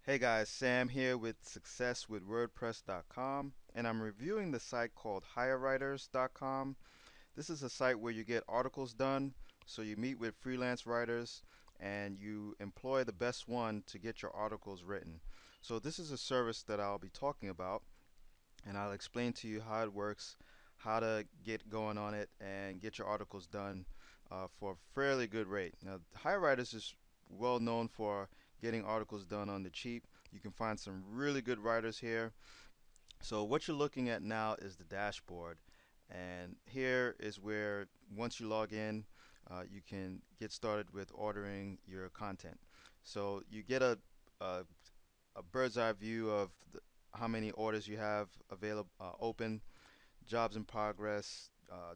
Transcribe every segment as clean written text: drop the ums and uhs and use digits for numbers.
Hey guys, Sam here with successwithwordpress.com, and I'm reviewing the site called HireWriters.com. This is a site where you get articles done, so you meet with freelance writers and you employ the best one to get your articles written. So this is a service that I'll be talking about, and I'll explain to you how it works, how to get going on it, and get your articles done for a fairly good rate. Now, HireWriters is well known for getting articles done on the cheap. You can find some really good writers here. So what you're looking at now is the dashboard, and here is where once you log in, you can get started with ordering your content. So you get a, a bird's eye view of how many orders you have available, open, jobs in progress,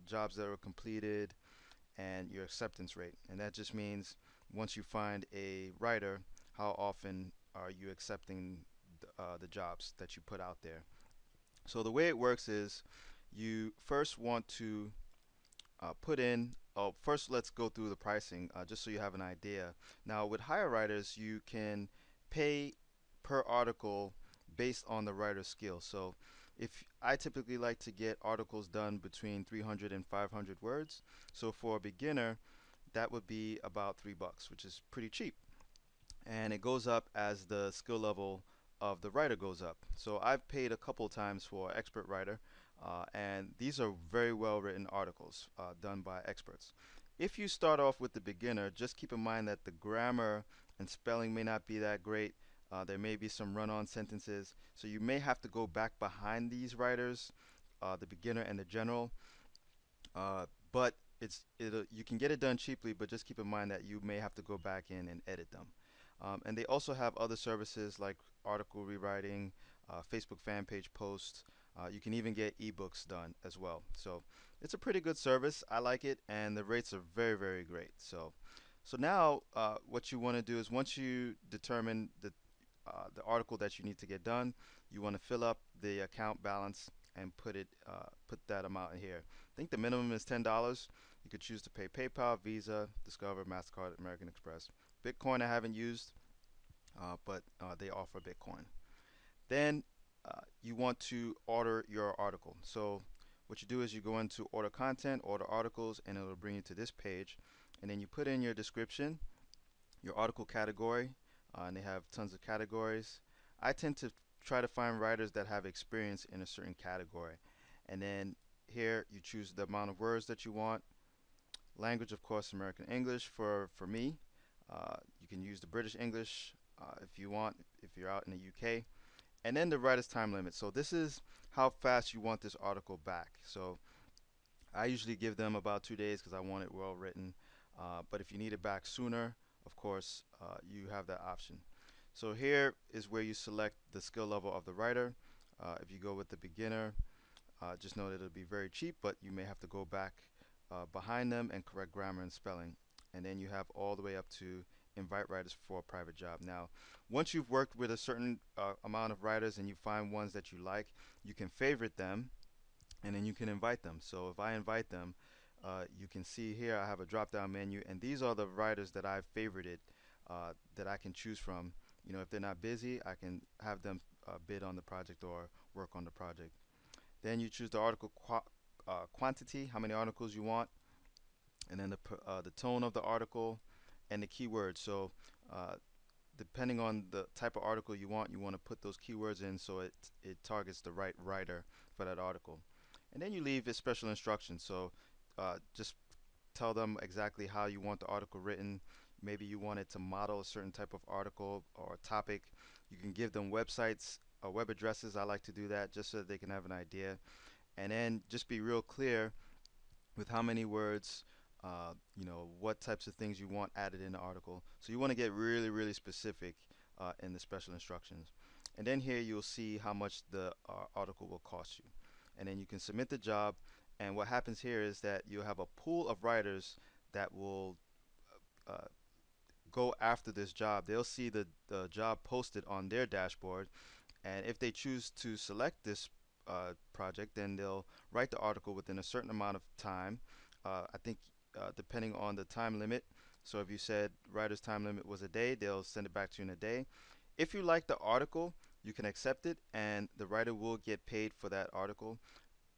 jobs that are completed, and your acceptance rate. And that just means once you find a writer, how often are you accepting the jobs that you put out there. So the way it works is you first want to put in, oh, first let's go through the pricing just so you have an idea. Now with HireWriters, you can pay per article based on the writer's skill. So if I typically like to get articles done between 300 and 500 words, so for a beginner that would be about $3, which is pretty cheap, and it goes up as the skill level of the writer goes up. So I've paid a couple times for expert writer, and these are very well written articles done by experts. If you start off with the beginner, just keep in mind that the grammar and spelling may not be that great. There may be some run-on sentences, so you may have to go back behind these writers, the beginner and the general. But you can get it done cheaply, but just keep in mind that you may have to go back in and edit them. And they also have other services like article rewriting, Facebook fan page posts. You can even get ebooks done as well. So it's a pretty good service. I like it, and the rates are very, very great. So now what you want to do is once you determine the article that you need to get done, you want to fill up the account balance and put that amount in here. I think the minimum is $10. You could choose to pay PayPal, Visa, Discover, MasterCard, American Express. Bitcoin I haven't used, but they offer Bitcoin. Then you want to order your article. So what you do is you go into order content, order articles, and it'll bring you to this page. And then you put in your description, your article category, and they have tons of categories. I tend to try to find writers that have experience in a certain category. And then here you choose the amount of words that you want. Language, of course, American English for me. You can use the British English if you want, if you're out in the UK. And then the writer's time limit. So this is how fast you want this article back. So I usually give them about 2 days because I want it well written. But if you need it back sooner, of course, you have that option. So here is where you select the skill level of the writer. If you go with the beginner, just know that it'll be very cheap, but you may have to go back behind them and correct grammar and spelling. And then you have all the way up to invite writers for a private job. Now, once you've worked with a certain amount of writers and you find ones that you like, you can favorite them and then you can invite them. So if I invite them, you can see here I have a drop down menu, and these are the writers that I've favorited that I can choose from. You know, if they're not busy, I can have them bid on the project or work on the project. Then you choose the article quantity, how many articles you want, and then the tone of the article and the keywords. So depending on the type of article you want to put those keywords in so it targets the right writer for that article. And then you leave it special instructions. So just tell them exactly how you want the article written. Maybe you want it to model a certain type of article or topic. You can give them websites or web addresses. I like to do that just so that they can have an idea. And then just be real clear with how many words, you know, what types of things you want added in the article. So you want to get really, really specific in the special instructions. And then here you'll see how much the article will cost you. And then you can submit the job. And what happens here is that you have a pool of writers that will go after this job. They'll see the job posted on their dashboard, and if they choose to select this project, then they'll write the article within a certain amount of time. I think depending on the time limit. So if you said writer's time limit was a day, they'll send it back to you in a day. If you like the article, you can accept it and the writer will get paid for that article.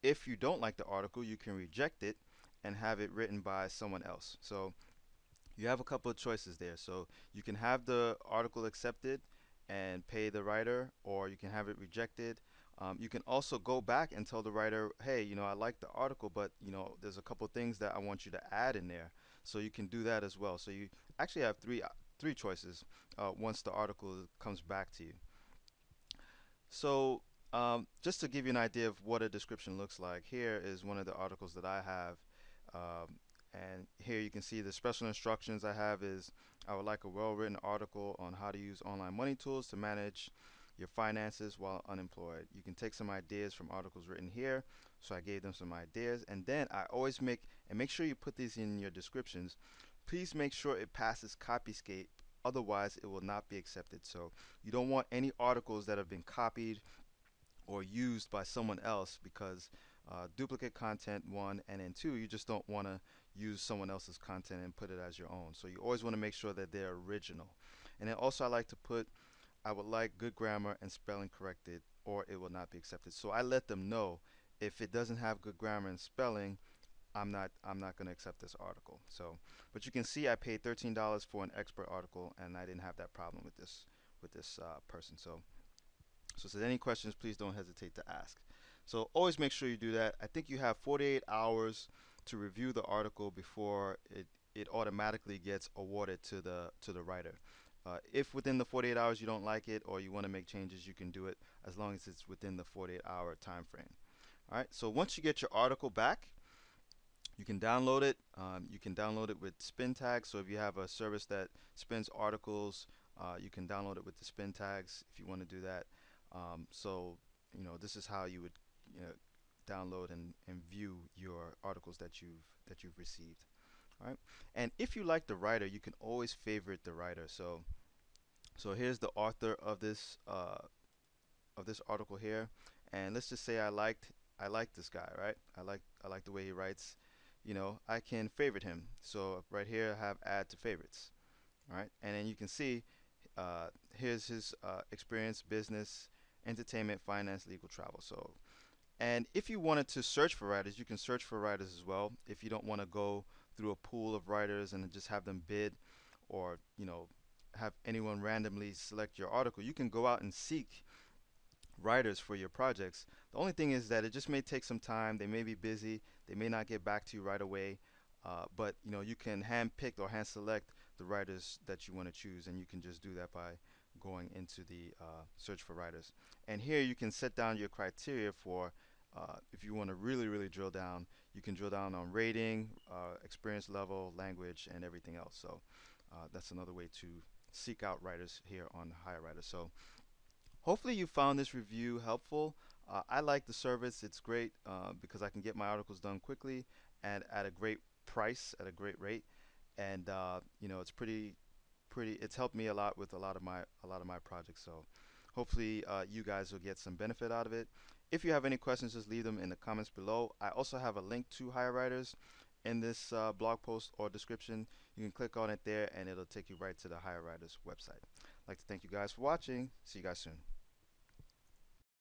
If you don't like the article, you can reject it and have it written by someone else. So you have a couple of choices there. So you can have the article accepted and pay the writer, or you can have it rejected. You can also go back and tell the writer, hey, I like the article, but there's a couple of things that I want you to add in there. So you can do that as well. So you actually have three choices once the article comes back to you. So just to give you an idea of what a description looks like, here is one of the articles that I have. And here you can see the special instructions I have is I would like a well-written article on how to use online money tools to manage your finances while unemployed. You can take some ideas from articles written here. So I gave them some ideas, and then I always make sure you put these in your descriptions. Please make sure it passes Copyscape, otherwise it will not be accepted. So you don't want any articles that have been copied or used by someone else, because duplicate content, one, and then two, you just don't want to use someone else's content and put it as your own. So you always want to make sure that they're original. And then also I like to put, I would like good grammar and spelling corrected, or it will not be accepted. So I let them know if it doesn't have good grammar and spelling, I'm not going to accept this article. So, but you can see I paid $13 for an expert article, and I didn't have that problem with this person. So if there's any questions, please don't hesitate to ask. So always make sure you do that. I think you have 48 hours to review the article before it automatically gets awarded to the writer. If within the 48 hours you don't like it or you want to make changes, you can do it as long as it's within the 48-hour time frame. All right. So once you get your article back, you can download it. You can download it with spin tags. So if you have a service that spins articles, you can download it with the spin tags if you want to do that. So this is how you would download and view your articles that you've received. All right. And if you like the writer, you can always favorite the writer. So here's the author of this article here, and let's just say I like this guy, right? I like the way he writes. I can favorite him. So right here I have add to favorites. All right. And then you can see here's his experience: business, entertainment, finance, legal, travel. So, and if you wanted to search for writers, you can search for writers as well. If you don't want to go through a pool of writers and just have them bid, or have anyone randomly select your article, you can go out and seek writers for your projects. The only thing is that it just may take some time. They may be busy. They may not get back to you right away. But you can hand pick or hand select the writers that you want to choose, and you can just do that by going into the search for writers. And here you can set down your criteria for if you want to really drill down. You can drill down on rating, experience level, language, and everything else. So that's another way to seek out writers here on HireWriters. So hopefully you found this review helpful. I like the service. It's great because I can get my articles done quickly and at a great price, at a great rate. And it's it's helped me a lot with a lot of my projects. So hopefully you guys will get some benefit out of it. If you have any questions, just leave them in the comments below. I also have a link to HireWriters in this blog post or description. You can click on it there and it'll take you right to the HireWriters website. I'd like to thank you guys for watching. See you guys soon.